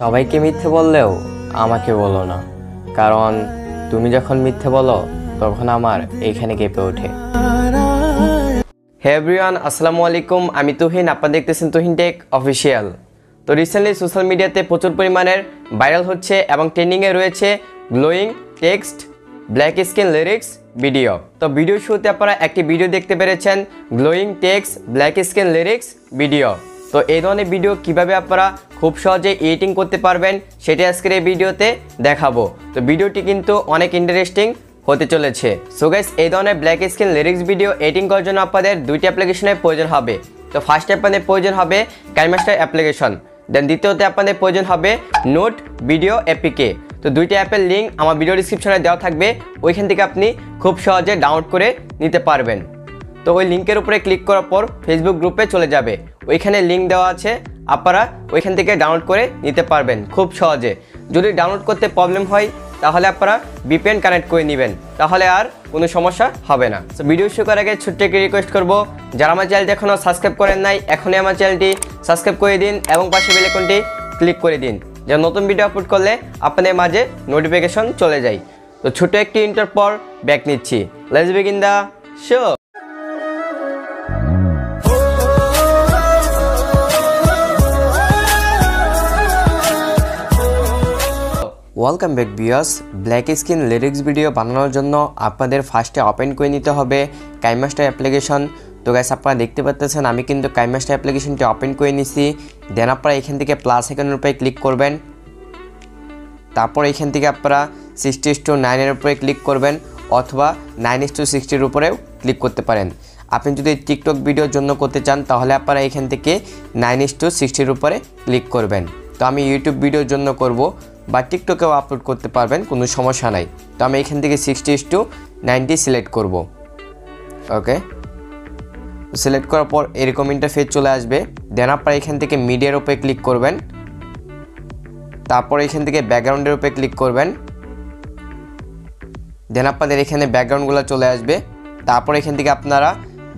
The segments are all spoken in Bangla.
সবাইকে মিথ্যে বললেও আমাকে বলো না, কারণ তুমি যখন মিথ্যে বলো তখন আমার এইখানে কেঁপে ওঠে। হে এভরিওয়ান, আসসালামু আলাইকুম। আমি তুহিন, আপনারা দেখতেছেন তুহিন টেক অফিসিয়াল। তো রিসেন্টলি সোশ্যাল মিডিয়াতে প্রচুর পরিমাণের ভাইরাল হচ্ছে এবং ট্রেন্ডিংয়ে রয়েছে glowing text black screen lyrics video. তো ভিডিও শুরুতে আপনারা একটি ভিডিও দেখতে পেরেছেন, glowing text black screen lyrics video. তো এই ধরনের ভিডিও কিভাবে আপনারা খুব সহজে এডিটিং করতে পারবেন সেটা আজকের এই ভিডিওতে দেখাবো। তো ভিডিওটি কিন্তু অনেক ইন্টারেস্টিং হতে চলেছে। সো গাইস, এই ধরনের black screen lyrics video editing করার জন্য আপনাদের দুইটি অ্যাপ্লিকেশনের প্রয়োজন হবে। তো ফার্স্টে আপনাদের প্রয়োজন হবে কাইনমাস্টার অ্যাপ্লিকেশন, দেন দ্বিতীয়তে আপনাদের প্রয়োজন হবে নোট ভিডিও এপিকে। তো দুইটা অ্যাপের লিঙ্ক আমার ভিডিও ডিসক্রিপশনে দেওয়া থাকবে, ওইখান থেকে আপনি খুব সহজে ডাউনলোড করে নিতে পারবেন। তো ওই লিঙ্কের উপরে ক্লিক করার পর ফেসবুক গ্রুপে চলে যাবে, ওইখানে লিঙ্ক দেওয়া আছে, আপনারা ওইখান থেকে ডাউনলোড করে নিতে পারবেন খুব সহজে। যদি ডাউনলোড করতে প্রবলেম হয় তাহলে আপনারা VPN কানেক্ট করে নেবেন, তাহলে আর কোনো সমস্যা হবে না। তো ভিডিও শুরু করার আগে ছোট্ট একটি রিকোয়েস্ট করব, যারা আমার চ্যানেলটি এখনও সাবস্ক্রাইব করেন নাই এখনই আমার চ্যানেলটি সাবস্ক্রাইব করে দিন এবং পাশে বেল আইকনটি ক্লিক করে দিন, যেন নতুন ভিডিও আপলোড করলে আপনাদের মাঝে নোটিফিকেশন চলে যায়। তো ছোট একটি ইন্টার পর ব্যাক নিচ্ছি। Let's begin the show. Welcome back viewers. Black screen lyrics video বানানোর জন্য আপনাদের ফার্স্টে ওপেন করে নিতে হবে কাইনমাস্টার অ্যাপ্লিকেশন। তো গাইস, আপনারা দেখতে পাচ্ছেন আমি কিন্তু কাইনমাস্টার অ্যাপ্লিকেশনটি ওপেন করে নিছি। দেন আপনারা এখান থেকে প্লাস আইকনের উপরে ক্লিক করবেন, তারপর এখান থেকে আপনারা 60:9 উপরে ক্লিক করবেন অথবা 9:60 উপরেও ক্লিক করতে পারেন। আপনি যদি টিকটক ভিডিওর জন্য করতে চান তাহলে আপনারা এখান থেকে 9:60 উপরে ক্লিক করবেন। তো আমি ইউটিউব ভিডিওর জন্য করব, বা টিকটকেও আপলোড করতে পারবেন, কোনো সমস্যা নাই। তো আমি এখান থেকে 60:90 সিলেক্ট করব। ওকে, সিলেক্ট করার পর এরকম ইন্টারফেস চলে আসবে। দেন আপনারা এখান থেকে মিডিয়ার উপরে ক্লিক করবেন, তারপর এখান থেকে ব্যাকগ্রাউন্ডের উপরে ক্লিক করবেন। দেন আপনাদের এখানে ব্যাকগ্রাউন্ডগুলো চলে আসবে, তারপর এখান থেকে আপনারা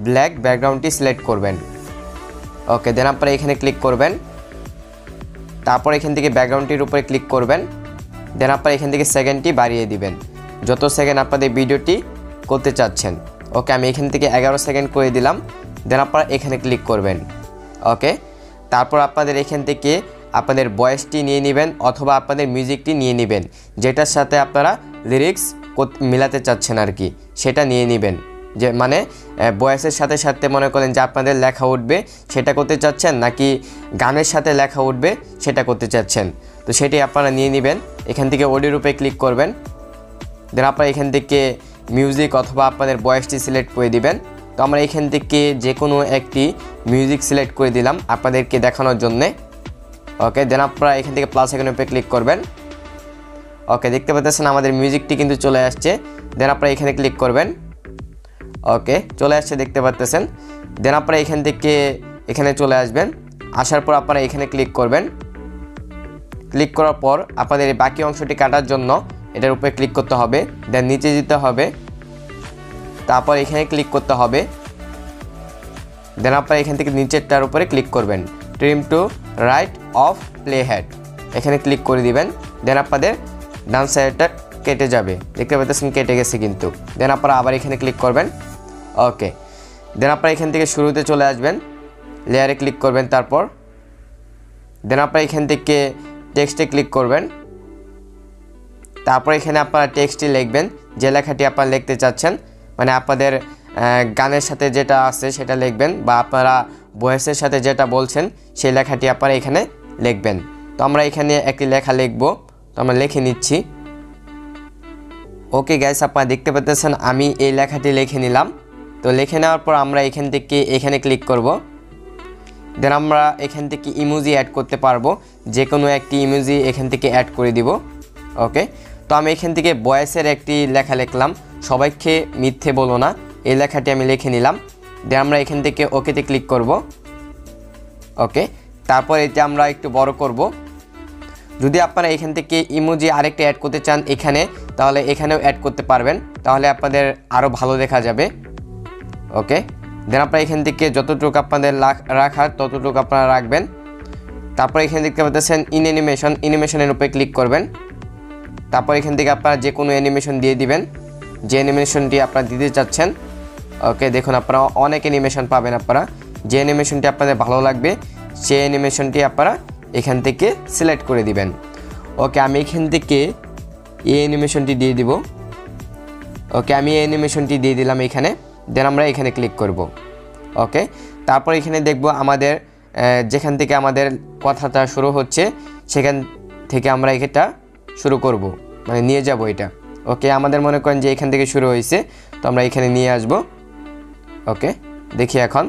ব্ল্যাক ব্যাকগ্রাউন্ডটি সিলেক্ট করবেন। ওকে, দেন আপনারা এখানে ক্লিক করবেন, তারপর এখান থেকে ব্যাকগ্রাউন্ডটির উপরে ক্লিক করবেন। দেন আপনারা এখান থেকে সেকেন্ডটি বাড়িয়ে দিবেন, যত সেকেন্ড আপনাদের ভিডিওটি করতে চাচ্ছেন। ওকে, আমি এখান থেকে 11 সেকেন্ড করে দিলাম। দেন আপনারা এখানে ক্লিক করবেন। ওকে, তারপর আপনাদের এখান থেকে আপনাদের ভয়েসটি নিয়ে নেবেন অথবা আপনাদের মিউজিকটি নিয়ে নেবেন, যেটার সাথে আপনারা লিরিক্স মিলাতে চাচ্ছেন আর কি, সেটা নিয়ে নেবেন। যে মানে ভয়েসের সাথে সাথে মনে করেন যে আপনাদের লেখা উঠবে সেটা করতে চাচ্ছেন, নাকি গানের সাথে লেখা উঠবে সেটা করতে চাচ্ছেন, তো সেটি আপনারা নিয়ে নেবেন। এখান থেকে অডিওর উপরে ক্লিক করবেন। দেন আপনারা এখান থেকে মিউজিক অথবা আপনাদের ভয়েসটি সিলেক্ট করে দিবেন। তো আমরা এখান থেকে যে কোনো একটি মিউজিক সিলেক্ট করে দিলাম আপনাদেরকে দেখানোর জন্যে। ওকে, দেন আপনারা এখান থেকে প্লাস আইকনের উপরে ক্লিক করবেন। ওকে, দেখতে পাচ্ছেন আমাদের মিউজিকটি কিন্তু চলে আসছে। দেন আপনারা এখানে ক্লিক করবেন। ওকে, চলে আসছে দেখতে পাচ্ছেন। দেন আপনারা এখান থেকে এখানে চলে আসবেন, আসার পর আপনারা এখানে ক্লিক করবেন। ক্লিক করার পর আপনাদের এই বাকি অংশটি কাটার জন্য এটার উপরে ক্লিক করতে হবে, দেন নিচে যেতে হবে, তারপর এখানে ক্লিক করতে হবে। দেন আপনারা এখান থেকে নিচেরটার উপরে ক্লিক করবেন, trim to right of play head, এখানে ক্লিক করে দিবেন। দেন আপনাদের ডান সাইডটা কেটে যাবে, দেখতে পাচ্ছেন কেটে গেছে কিন্তু। দেন আপনারা আবার এখানে ক্লিক করবেন। ওকে, দেন আপনারা এখান থেকে শুরুতে চলে আসবেন, লেয়ারে ক্লিক করবেন, তারপর দেন আপনারা এখান থেকে টেক্সটে ক্লিক করবেন। তারপর এখানে আপনারা টেক্সটটি লিখবেন, যে লেখাটি আপনারা লিখতে চাচ্ছেন, মানে আপনাদের গানের সাথে যেটা আছে সেটা লিখবেন, বা আপনারা ভয়েসের সাথে যেটা বলছেন সেই লেখাটি আপনারা এখানে লিখবেন। তো আমরা এখানে একটি লেখা লিখব, তো আমরা লিখে নিচ্ছি। ওকে গাইস, আপনারা দেখতে পাচ্ছেন আমি এই লেখাটি লিখে নিলাম। তো লিখে নেওয়ার পর আমরা এখান থেকে এখানে ক্লিক করব। দেন আমরা এখান থেকে ইমোজি অ্যাড করতে পারবো, যে কোনো একটি ইমোজি এখান থেকে অ্যাড করে দিব। ওকে, তো আমি এখান থেকে ভয়েসের একটি লেখা লিখলাম, সবাইকে মিথ্যে বলো না, এই লেখাটি আমি লিখে নিলাম। দেন আমরা এখান থেকে ওকেতে ক্লিক করব। ওকে, তারপর এটা আমরা একটু বড় করব। যদি আপনারা এখান থেকে ইমোজি আরেকটা অ্যাড করতে চান এখানে, তাহলে এখানেও অ্যাড করতে পারবেন, তাহলে আপনাদের আরও ভালো দেখা যাবে। ওকে, দেন আপনারা এখান থেকে যতটুকু আপনাদের রাখার ততটুকু আপনারা রাখবেন। তারপর এখানে দেখতে পাচ্ছেন ইন অ্যানিমেশনের উপরে ক্লিক করবেন। তারপর এখান থেকে আপনারা যে কোনো অ্যানিমেশন দিয়ে দিবেন, যে অ্যানিমেশনটি আপনারা দিতে চাচ্ছেন। ওকে, দেখুন আপনারা অনেক অ্যানিমেশন পাবেন। আপনারা যে অ্যানিমেশনটি আপনাদের ভালো লাগবে সেই অ্যানিমেশনটি আপনারা এখান থেকে সিলেক্ট করে দিবেন। ওকে, আমি এখান থেকে এই অ্যানিমেশনটি দিয়ে দিব। ওকে, আমি এই অ্যানিমেশনটি দিয়ে দিলাম এখানে। দেন আমরা এখানে ক্লিক করব। ওকে, তারপর এখানে দেখব আমাদের যেখান থেকে আমাদের কথাটা শুরু হচ্ছে সেখান থেকে আমরা এটা শুরু করব, মানে নিয়ে যাব এটা। ওকে, আমাদের মনে করেন যে এখান থেকে শুরু হয়েছে, তো আমরা এখানে নিয়ে আসব। ওকে, দেখি এখন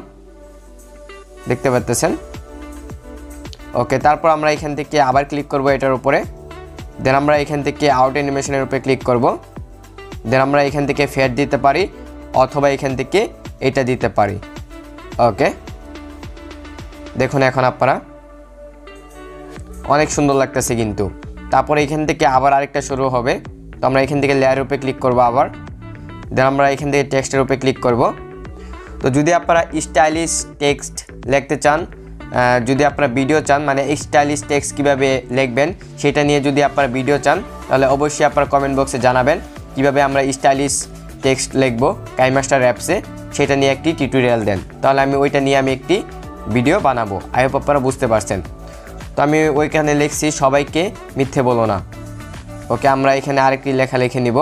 দেখতে পাচ্ছেন। ওকে, তারপর আমরা এখান থেকে আবার ক্লিক করব এটার উপরে। দেন আমরা এখান থেকে আউট অ্যানিমেশনের উপরে ক্লিক করব। দেন আমরা এখান থেকে ফেড দিতে পারি অথবা এখান থেকে এটা দিতে পারি। ওকে, দেখুন এখন আপনারা অনেক সুন্দর লাগতেছে কিন্তু। তারপর এখান থেকে আবার আরেকটা শুরু হবে, তো আমরা এখান থেকে লেয়ারের উপরে ক্লিক করব আবার। দেন আমরা এখান থেকে টেক্সটের উপরে ক্লিক করব। তো যদি আপনারা স্টাইলিশ টেক্সট লিখতে চান, যদি আপনারা ভিডিও চান, মানে স্টাইলিশ টেক্সট কীভাবে লিখবেন সেটা নিয়ে যদি আপনারা ভিডিও চান, তাহলে অবশ্যই আপনারা কমেন্ট বক্সে জানাবেন কীভাবে আমরা স্টাইলিশ টেক্সট লিখব কাইমাস্টার অ্যাপসে, সেটা নিয়ে একটি টিউটোরিয়াল দেন। তাহলে আমি ওইটা নিয়ে আমি একটি ভিডিও বানাবো। আই হোপ আপনারা বুঝতে পারছেন। তো আমি ওইখানে লিখছি সবাইকে মিথ্যে বলো না। ওকে, আমরা এখানে আরেকটি লেখা লিখে নিব।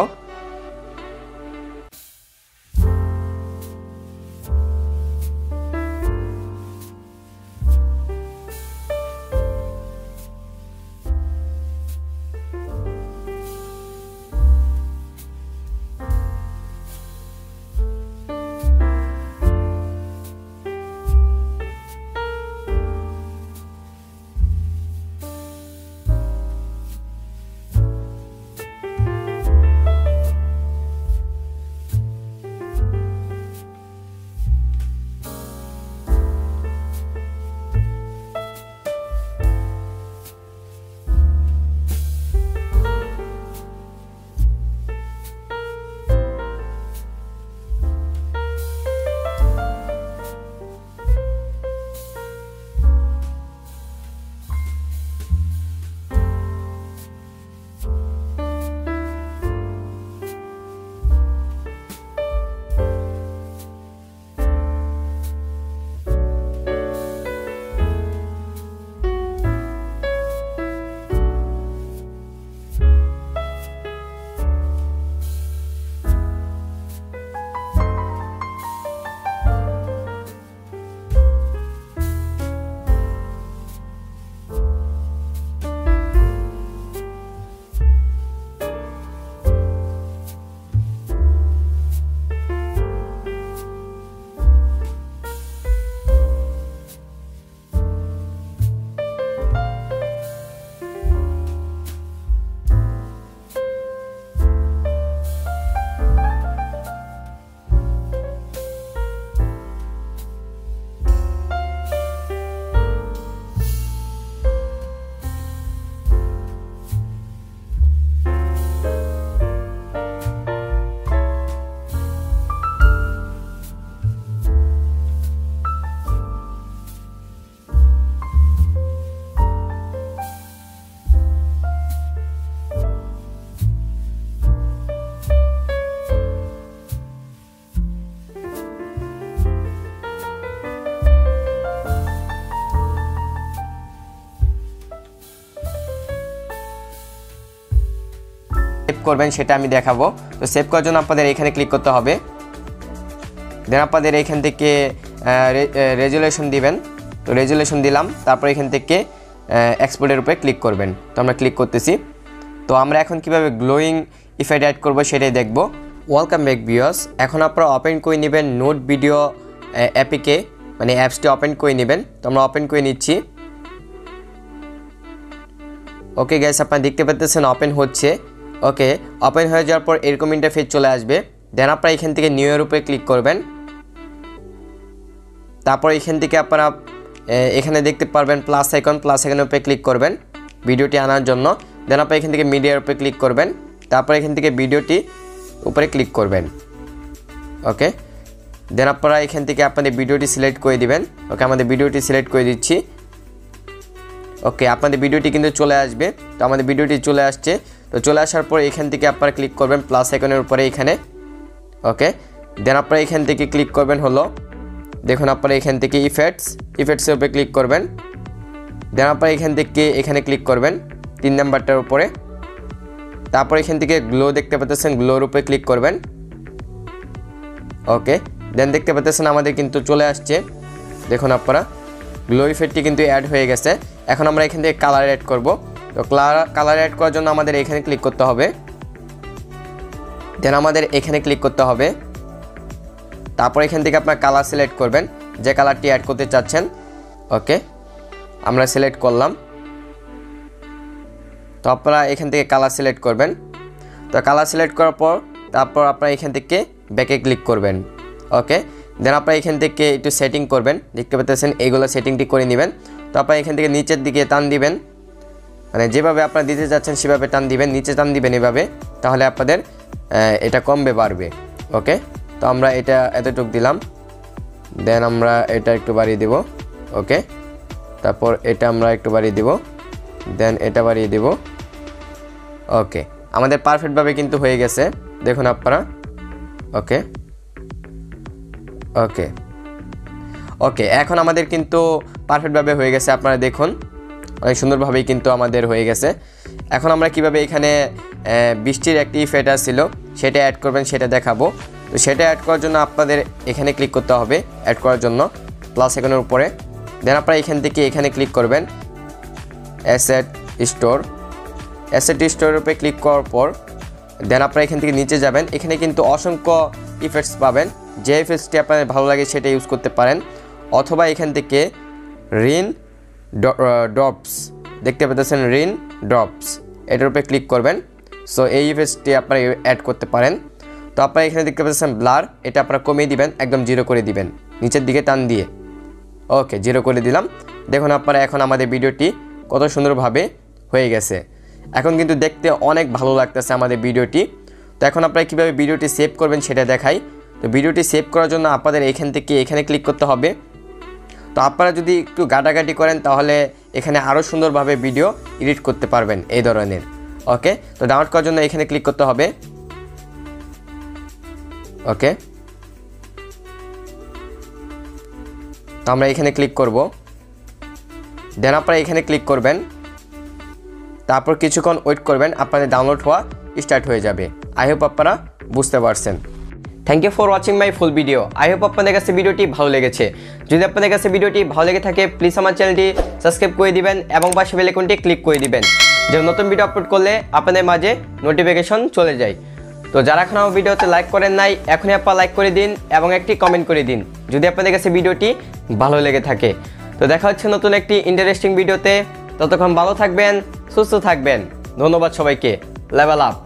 সেভ করবেন সেটা আমি দেখাবো। তো সেভ করার জন্য আপনাদের এখানে ক্লিক করতে হবে। দেন আপনাদের এখান থেকে রেজুলেশন দিবেন। তো রেজুলেশন দিলাম, তারপর এখান থেকে এক্সপোর্টের উপরে ক্লিক করবেন। তো আমরা ক্লিক করতেছি। তো আমরা এখন কিভাবে গ্লোয়িং ইফেক্ট অ্যাড করব সেটাই দেখব। Welcome back viewers. এখন আপনারা ওপেন করে নেবেন নোট ভিডিও অ্যাপিকে, মানে অ্যাপসটি ওপেন করে নেবেন। তো আমরা ওপেন করে নিচ্ছি। ওকে গাইস, আপনারা দেখতে পাচ্ছেন ওপেন হচ্ছে। ওকে, ওপেন হয়ে যাওয়ার পর এরকম ইন্টারফেস চলে আসবে। দেন আপনারা এখান থেকে নিউ এর উপরে ক্লিক করবেন। তারপর এখান থেকে আপনারা এখানে দেখতে পারবেন প্লাস আইকনের উপরে ক্লিক করবেন ভিডিওটি আনার জন্য। দেন আপনারা এখান থেকে মিডিয়ার উপরে ক্লিক করবেন। তারপর এখান থেকে ভিডিওটি উপরে ক্লিক করবেন। ওকে, দেন আপনারা এখান থেকে আপনাদের ভিডিওটি সিলেক্ট করে দিবেন। ওকে, আমাদের ভিডিওটি সিলেক্ট করে দিচ্ছি। ওকে, আপনাদের ভিডিওটি কিন্তু চলে আসবে। তো আমাদের ভিডিওটি চলে আসছে। তো চলে আসার পর এখান থেকে আপনারা ক্লিক করবেন প্লাস আইকনের উপরে এখানে। ওকে, দেন আপনারা এখান থেকে ক্লিক করবেন হলো, দেখুন আপনারা এখান থেকে ইফেক্টসের উপরে ক্লিক করবেন। দেন আপনারা এখান থেকে এখানে ক্লিক করবেন 3 নাম্বারটার উপরে। তারপর এখান থেকে গ্লো দেখতে পাচ্ছেন, গ্লোর উপরে ক্লিক করবেন। ওকে, দেন দেখতে পাচ্ছেন আমাদের কিন্তু চলে আসছে। দেখুন আপনারা গ্লো ইফেক্টটি কিন্তু অ্যাড হয়ে গেছে। এখন আমরা এখান থেকে কালার অ্যাড করব। তো কালার অ্যাড করার জন্য আমাদের এখানে ক্লিক করতে হবে। দেন আমাদের এখানে ক্লিক করতে হবে। তারপর এখান থেকে আপনার কালার সিলেক্ট করবেন, যে কালারটি অ্যাড করতে চাচ্ছেন। ওকে, আমরা সিলেক্ট করলাম। তো আপনারা এখান থেকে কালার সিলেক্ট করবেন। তো কালার সিলেক্ট করার পর তারপর আপনারা এখান থেকে ব্যাকে ক্লিক করবেন। ওকে, দেন আপনারা এখান থেকে একটু সেটিং করবেন, দেখতে পাচ্ছেন এইগুলো সেটিংটি করে নেবেন। তো আপনারা এখান থেকে নিচের দিকে টান দিবেন, মানে যেভাবে আপনারা দিতে যাচ্ছেন সেভাবে টান দিবেন, নিচে টান দিবেন এভাবে, তাহলে আপনাদের এটা কমবে বাড়বে। ওকে, তো আমরা এটা এতটুকু দিলাম। দেন আমরা এটা একটু বাড়িয়ে দেব। ওকে, তারপর এটা আমরা একটু বাড়িয়ে দেব। দেন এটা বাড়িয়ে দেব। ওকে, আমাদের পারফেক্টভাবে কিন্তু হয়ে গেছে, দেখুন আপনারা। ওকে ওকে ওকে এখন আমাদের কিন্তু পারফেক্টভাবে হয়ে গেছে, আপনারা দেখুন অনেক সুন্দরভাবেই কিন্তু আমাদের হয়ে গেছে। এখন আমরা কিভাবে এখানে বৃষ্টির একটি ইফেক্ট ছিল সেটা অ্যাড করবেন সেটা দেখাবো। তো সেটা অ্যাড করার জন্য আপনাদের এখানে ক্লিক করতে হবে, অ্যাড করার জন্য প্লাস আইকনের উপরে। দেন আপনারা এখান থেকে এখানে ক্লিক করবেন অ্যাসেট স্টোরের উপরে ক্লিক করার পর দেন আপনারা এখান থেকে নিচে যাবেন। এখানে কিন্তু অসংখ্য ইফেক্টস পাবেন, যে ইফেক্টসটি আপনাদের ভালো লাগে সেটা ইউজ করতে পারেন, অথবা এখান থেকে রিন ড্রপস দেখতে পাচ্ছেন, রিন ড্রপস এটার উপরে ক্লিক করবেন। সো এই ইফেক্টসটি আপনারা অ্যাড করতে পারেন। তো আপনারা এখানে দেখতে পাচ্ছেন ব্লার, এটা আপনারা কমিয়ে দিবেন, একদম 0 করে দিবেন নিচের দিকে টান দিয়ে। ওকে, 0 করে দিলাম। দেখুন আপনারা এখন আমাদের ভিডিওটি কত সুন্দরভাবে হয়ে গেছে। এখন কিন্তু দেখতে অনেক ভালো লাগতেছে আমাদের ভিডিওটি। তো এখন আপনারা কীভাবে ভিডিওটি সেভ করবেন সেটা দেখাই। তো ভিডিওটি সেভ করার জন্য আপনাদের এখান থেকে এখানে ক্লিক করতে হবে। তো আপনারা যদি একটু গাটাগাটি করেন তাহলে এখানে আরও সুন্দরভাবে ভিডিও এডিট করতে পারবেন এই ধরনের। ওকে, তো ডাউনলোড করার জন্য এখানে ক্লিক করতে হবে। ওকে, তো আমরা এখানে ক্লিক করব। দেন আপনারা এখানে ক্লিক করবেন, তারপর কিছুক্ষণ ওয়েট করবেন, আপনাদের ডাউনলোড হওয়া স্টার্ট হয়ে যাবে। আই হোপ আপনারা বুঝতে পারছেন। Thank you for watching my full video. I hope আপনাদের কাছে ভিডিওটি ভালো লেগেছে। যদি আপনাদের কাছে ভিডিওটি ভালো লেগে থাকে প্লিজ আমার চ্যানেলটি সাবস্ক্রাইব করে দিবেন এবং পাশে বেল আইকনটি ক্লিক করে দিবেন, যে নতুন ভিডিও আপলোড করলে আপনাদের মাঝে নোটিফিকেশন চলে যায়। তো যারা এখন আমার ভিডিওতে লাইক করেন নাই এখনই আপনারা লাইক করে দিন এবং একটি কমেন্ট করে দিন যদি আপনাদের কাছে ভিডিওটি ভালো লেগে থাকে। তো দেখা হচ্ছে নতুন একটি ইন্টারেস্টিং ভিডিওতে, ততক্ষণ ভালো থাকবেন, সুস্থ থাকবেন। ধন্যবাদ সবাইকে। Level up.